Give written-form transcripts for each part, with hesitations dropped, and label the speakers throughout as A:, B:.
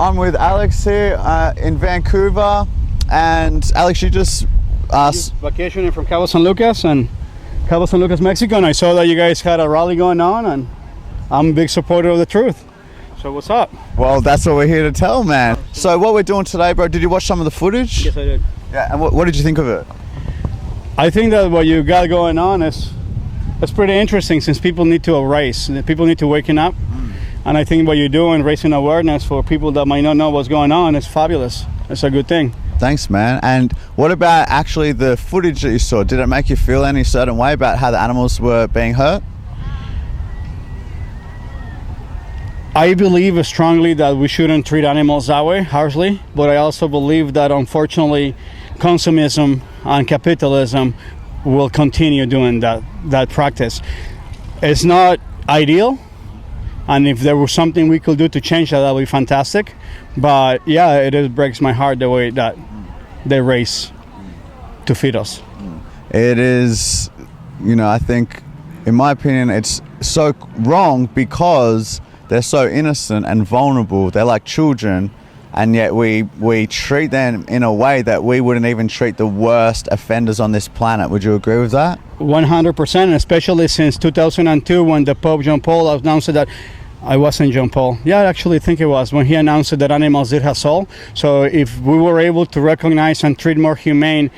A: I'm with Alex here in Vancouver, and Alex, you just
B: vacationing from Cabo San Lucas, Mexico, and I saw that you guys had a rally going on, and I'm a big supporter of the truth. So what's up?
A: Well, that's what we're here to tell, man. So what we're doing today, bro, did you watch some of the footage?
B: Yes, I did.
A: Yeah, and what did you think of it?
B: I think that what you got going on is pretty interesting, since people need to arise, people need to waken up. And I think what you're doing, raising awareness for people that might not know what's going on, is fabulous. It's a good thing.
A: Thanks, man. And what about actually the footage that you saw? Did it make you feel any certain way about how the animals were being hurt?
B: I believe strongly that we shouldn't treat animals that way, harshly, but I also believe that unfortunately consumism and capitalism will continue doing that practice. It's not ideal, and if there was something we could do to change that would be fantastic. But yeah, it breaks my heart the way that they race to feed us.
A: It is, I think, in my opinion, it's so wrong because they're so innocent and vulnerable. They're like children, and yet we treat them in a way that we wouldn't even treat the worst offenders on this planet. Would you agree with that?
B: 100%, especially since 2002 when the Pope John Paul announced that, I wasn't John Paul. Yeah, I actually think it was when he announced that animals did have soul. So if we were able to recognize and treat more humane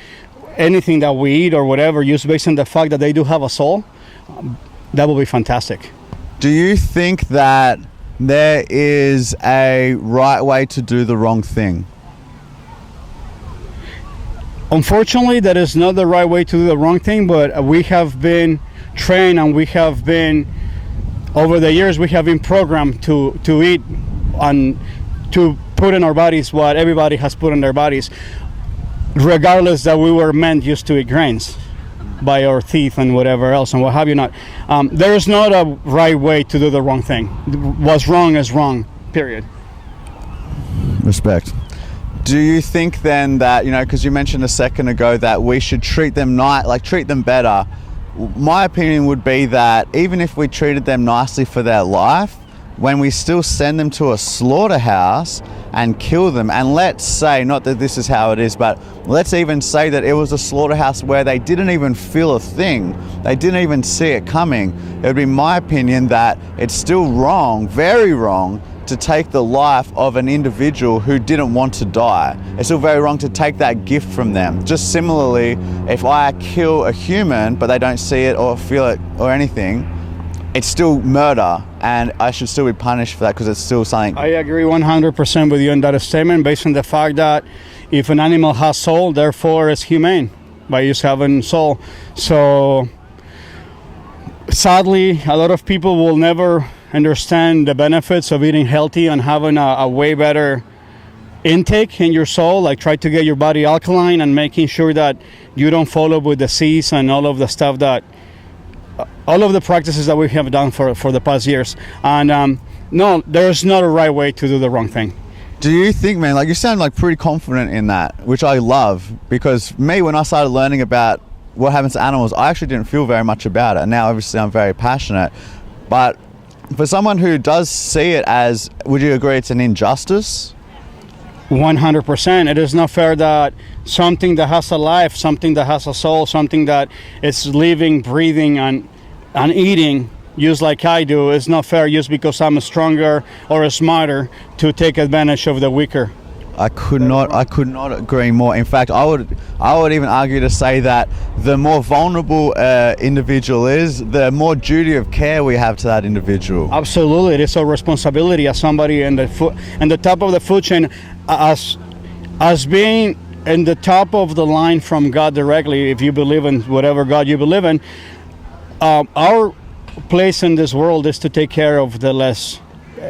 B: anything that we eat or whatever, just based on the fact that they do have a soul, that would be fantastic.
A: Do you think that there is a right way to do the wrong thing?
B: Unfortunately, that is not the right way to do the wrong thing, but we have been trained, and we have been, over the years, we have been programmed to eat and to put in our bodies what everybody has put in their bodies, regardless that we were meant just to eat grains by our teeth and whatever else and what have you not. There is not a right way to do the wrong thing. What's wrong is wrong, period.
A: Respect. Do you think then that, because you mentioned a second ago that we should treat them treat them better? My opinion would be that even if we treated them nicely for their life, when we still send them to a slaughterhouse and kill them, and let's say, not that this is how it is, but let's even say that it was a slaughterhouse where they didn't even feel a thing, they didn't even see it coming, it would be my opinion that it's still wrong, very wrong, to take the life of an individual who didn't want to die. It's still very wrong to take that gift from them. Just similarly, if I kill a human but they don't see it or feel it or anything, it's still murder, and I should still be punished for that because it's still something.
B: I agree 100% with you on that statement, based on the fact that if an animal has soul, therefore it's humane by just having soul. So sadly, a lot of people will never understand the benefits of eating healthy and having a way better intake in your soul, like try to get your body alkaline and making sure that you don't follow with disease and all of the stuff that all of the practices that we have done for the past years. And no, there's not a right way to do the wrong thing.
A: Do you think, man, you sound pretty confident in that, which I love, because me, when I started learning about what happens to animals, I actually didn't feel very much about it, and now obviously I'm very passionate. But for someone who does see it as, would you agree it's an injustice?
B: 100%. It is not fair that something that has a life, something that has a soul, something that is living, breathing, and eating, just like I do, is not fair just because I'm stronger or smarter to take advantage of the weaker.
A: I could not agree more. In fact, I would even argue to say that the more vulnerable individual is, the more duty of care we have to that individual.
B: Absolutely, it is our responsibility as somebody in the top of the food chain, as being in the top of the line from God directly. If you believe in whatever God you believe in, our place in this world is to take care of the less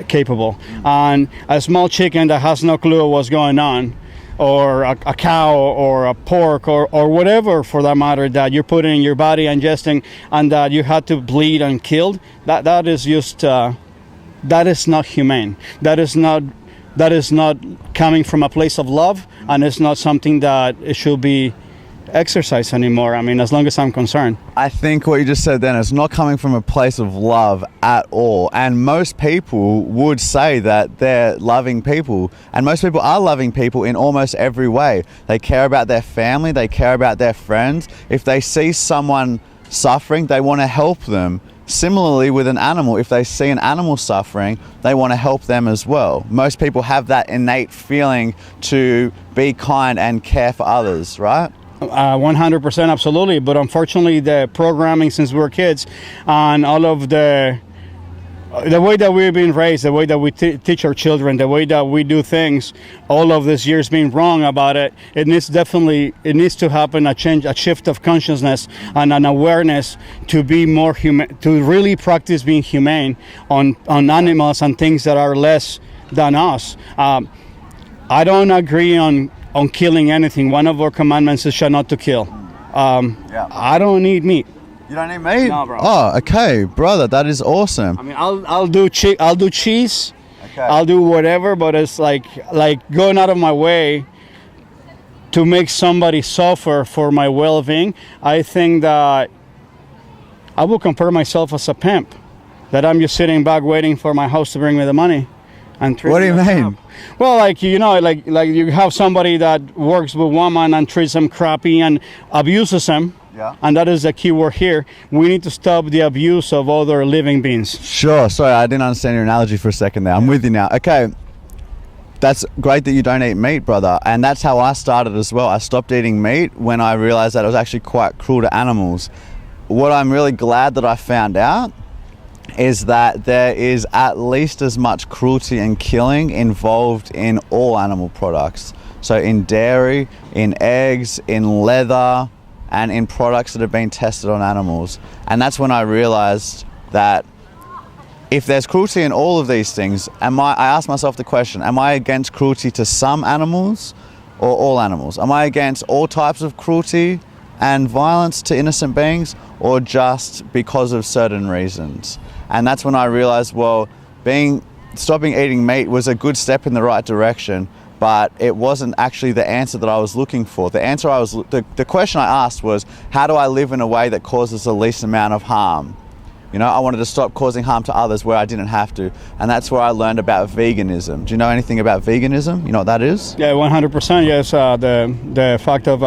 B: capable. And a small chicken that has no clue what's going on, or a cow or a pork or whatever for that matter that you're putting in your body, ingesting, and that you had to bleed and killed, that is just that is not humane. That is not coming from a place of love, and it's not something that it should be exercise anymore. I mean, as long as I'm concerned.
A: I think what you just said then is not coming from a place of love at all. And most people would say that they're loving people. And most people are loving people in almost every way. They care about their family. They care about their friends. If they see someone suffering, they want to help them. Similarly with an animal, if they see an animal suffering, they want to help them as well. Most people have that innate feeling to be kind and care for others, right?
B: 100% absolutely, but unfortunately the programming since we were kids and all of the way that we've been raised, the way that we teach our children, the way that we do things, all of this years being wrong about it, it needs to happen, a change, a shift of consciousness and an awareness to be more human, to really practice being humane on animals and things that are less than us. I don't agree on killing anything. One of our commandments is shall not to kill. I don't eat meat.
A: You don't need meat?
B: No, bro.
A: Oh, okay, brother, that is awesome.
B: I mean, I'll do cheese.
A: Okay.
B: I'll do whatever, but it's like going out of my way to make somebody suffer for my well-being. I think that I will compare myself as a pimp, that I'm just sitting back waiting for my house to bring me the money. And
A: what do you mean?
B: Well, like you have somebody that works with women and treats them crappy and abuses them.
A: Yeah.
B: And that is the key word here. We need to stop the abuse of other living beings.
A: Sure. Sorry, I didn't understand your analogy for a second there. I'm with you now. Okay. That's great that you don't eat meat, brother. And that's how I started as well. I stopped eating meat when I realized that it was actually quite cruel to animals. What I'm really glad that I found out is that there is at least as much cruelty and killing involved in all animal products. So in dairy, in eggs, in leather, and in products that have been tested on animals. And that's when I realized that if there's cruelty in all of these things, I asked myself the question, am I against cruelty to some animals or all animals? Am I against all types of cruelty and violence to innocent beings, or just because of certain reasons? And that's when I realized, well, stopping eating meat was a good step in the right direction, but it wasn't actually the answer that I was looking for. The question I asked was, how do I live in a way that causes the least amount of harm? You know, I wanted to stop causing harm to others where I didn't have to. And that's where I learned about veganism. Do you know anything about veganism? You know what that is?
B: Yeah, 100%. Yes, the fact of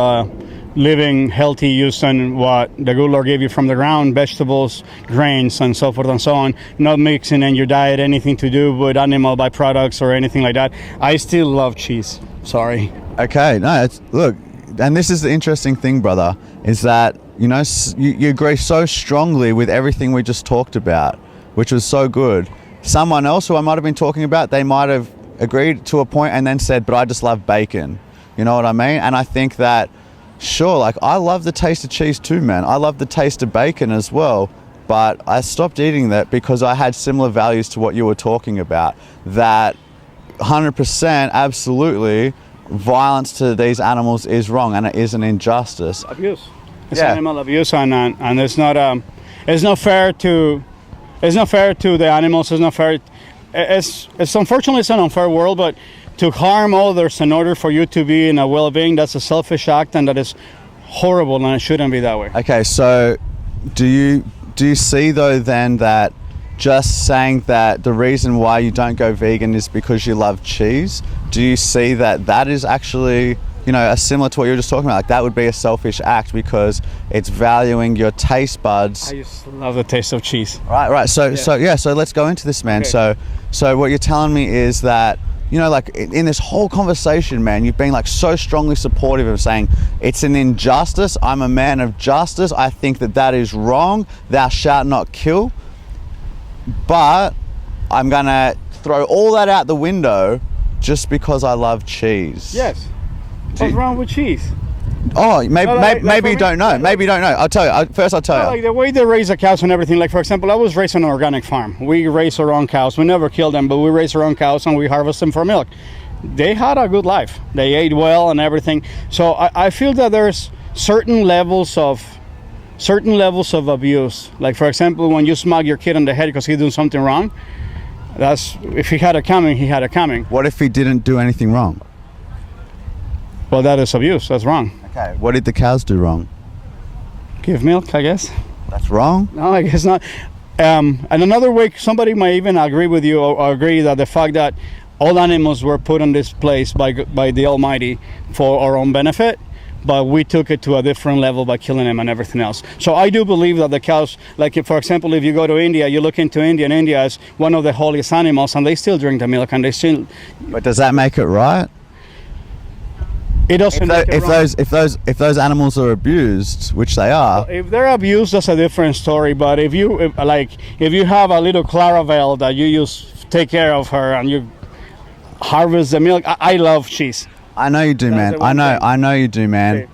B: living healthy, using what the good Lord gave you from the ground, vegetables, grains, and so forth and so on, not mixing in your diet anything to do with animal byproducts or anything like that. I still love cheese. Sorry.
A: Okay, no, look, and this is the interesting thing, brother, is that, you know, you agree so strongly with everything we just talked about, which was so good. Someone else who I might have been talking about, they might have agreed to a point and then said, but I just love bacon. You know what I mean? And I think that, sure, like I love the taste of cheese too, man. I love the taste of bacon as well. But I stopped eating that because I had similar values to what you were talking about. That 100%, absolutely, violence to these animals is wrong and it is an injustice.
B: Abuse. It's animal abuse, and it's not fair to the animals. It's not fair. It's unfortunately it's an unfair world, but to harm others in order for you to be in a well-being, that's a selfish act, and that is horrible, and it shouldn't be that way. Okay,
A: so do you see though then that just saying that the reason why you don't go vegan is because you love cheese, do you see that is actually, you know, similar to what you were just talking about? Like that would be a selfish act because it's valuing your taste buds.
B: I just love the taste of cheese.
A: Right. So let's go into this, man. Okay. So what you're telling me is that, you know, like in this whole conversation, man, you've been like so strongly supportive of saying it's an injustice. I'm a man of justice. I think that is wrong. Thou shalt not kill. But I'm gonna throw all that out the window just because I love cheese.
B: Yes. What's wrong with cheese?
A: Oh, maybe you don't know. Maybe you don't know. I'll tell you. I'll tell you.
B: Like the way they raise the cows and everything. Like, for example, I was raised on an organic farm. We raise our own cows. We never kill them, but we raise our own cows and we harvest them for milk. They had a good life. They ate well and everything. So I feel that there's certain levels of abuse. Like, for example, when you smack your kid on the head because he's doing something wrong, that's, if he had it coming, he had it coming.
A: What if he didn't do anything wrong?
B: Well, that is abuse. That's wrong.
A: Okay, what did the cows do wrong?
B: Give milk, I guess.
A: That's wrong?
B: No, I guess not. And another way, somebody might even agree with you or agree that the fact that all animals were put in this place by the Almighty for our own benefit, but we took it to a different level by killing them and everything else. So I do believe that the cows, like if, for example, if you go to India, you look into India, and India is one of the holiest animals, and they still drink the milk, and they still.
A: But does that make it right?
B: It doesn't.
A: If those animals are abused, which they are.
B: If they're abused, that's a different story. But if you have a little Claravel that you use to take care of her, and you harvest the milk, I love cheese.
A: I know you do, man. I know you do, man.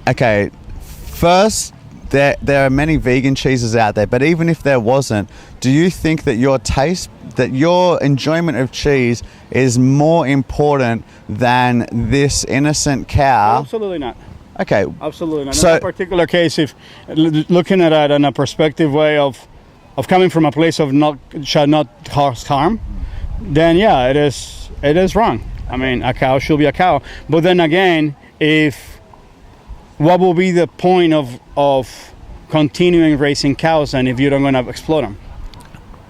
A: Okay, first, there are many vegan cheeses out there, but even if there wasn't, do you think that your enjoyment of cheese is more important than this innocent cow?
B: Absolutely not.
A: Okay.
B: Absolutely not.
A: So,
B: in that particular case, if looking at it in a perspective way of coming from a place of shall not cause harm, then yeah, it is wrong. I mean, a cow should be a cow. But then again, what will be the point of continuing raising cows and if you're not going to explode them?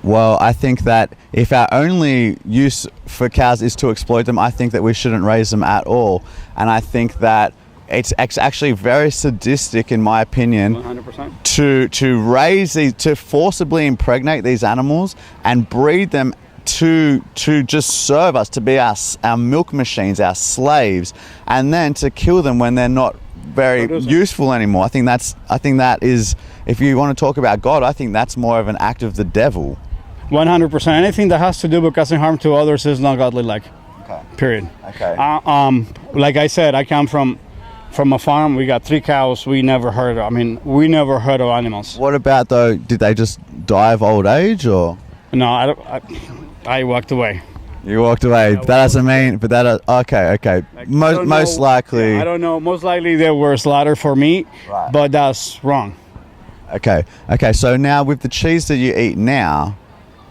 A: Well, I think that if our only use for cows is to exploit them, I think that we shouldn't raise them at all. And I think that it's actually very sadistic, in my opinion,
B: 100%.
A: to raise these, to forcibly impregnate these animals and breed them to just serve us, to be our milk machines, our slaves, and then to kill them when they're not very useful anymore. I think that is, if you want to talk about God, I think that's more of an act of the devil.
B: 100%. Anything that has to do with causing harm to others is not godly-like.
A: Okay.
B: Period.
A: Okay.
B: Like I said, I come from a farm. We got 3 cows. We never hurt of animals.
A: What about though? Did they just die of old age or?
B: No, I walked away.
A: You walked away. That doesn't mean, but that okay.
B: Like,
A: most likely.
B: I don't know. Most likely they were slaughtered for meat,
A: right.
B: But that's wrong.
A: Okay. So now with the cheese that you eat now,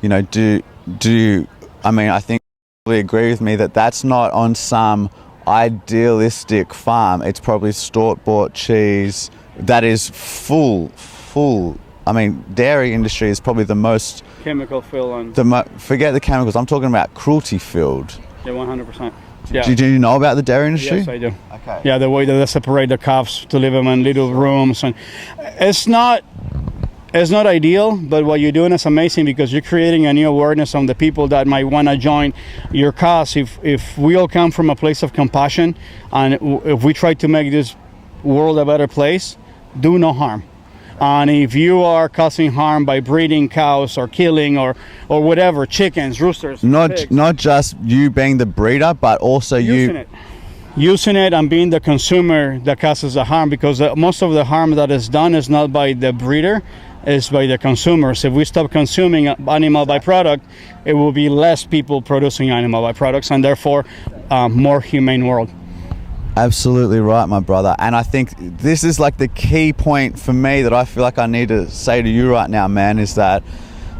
A: you know, do you? I mean, I think you probably agree with me that that's not on some idealistic farm. It's probably store-bought cheese that is full. I mean, dairy industry is probably the most
B: chemical filled.
A: Forget the chemicals. I'm talking about cruelty filled.
B: Yeah, 100%. Yeah.
A: Do you know about the dairy industry?
B: Yes, I do.
A: Okay.
B: Yeah, the way that they separate the calves to leave them in little rooms, and it's not ideal, but what you're doing is amazing because you're creating a new awareness on the people that might want to join your cause. If we all come from a place of compassion, and if we try to make this world a better place, do no harm. And if you are causing harm by breeding cows or killing or whatever, chickens, roosters, pigs,
A: not just you being the breeder, but also
B: using it and being the consumer that causes the harm, because most of the harm that is done is not by the breeder, is by the consumers. If we stop consuming animal byproduct, it will be less people producing animal byproducts, and therefore more humane world.
A: Absolutely right, my brother. And I think this is like the key point for me that I feel like I need to say to you right now, man, is that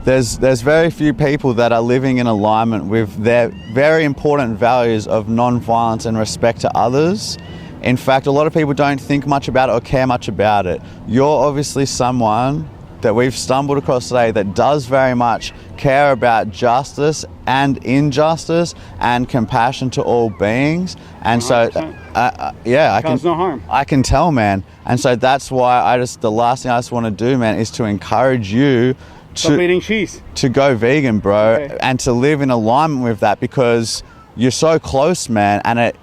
A: there's very few people that are living in alignment with their very important values of non-violence and respect to others. In fact, a lot of people don't think much about it or care much about it. You're obviously someone that we've stumbled across today that does very much care about justice and injustice and compassion to all beings. And 100%.
B: Cause no harm.
A: I can tell, man. And so that's why the last thing I just want to do, man, is to encourage you
B: stop eating cheese,
A: to go vegan, bro,
B: okay.
A: And to live in alignment with that, because you're so close, man. And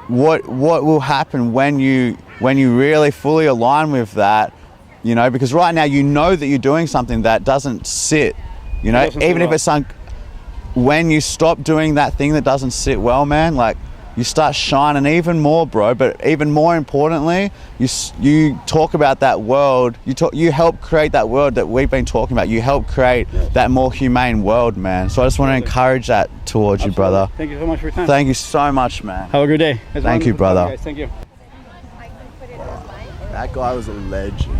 A: what will happen when you really fully align with that? You know, because right now you know that you're doing something that doesn't sit, you know, even if it's when you stop doing that thing that doesn't sit well, man, like you start shining even more, bro. But even more importantly, you talk about that world, you help create that world that we've been talking about. You help create that more humane world, man. So I just want to encourage that towards you, brother.
B: Thank you so much for your time.
A: Thank you so much, man.
B: Have a good day.
A: Thank you, brother.
B: Thank you.
A: That guy was a legend.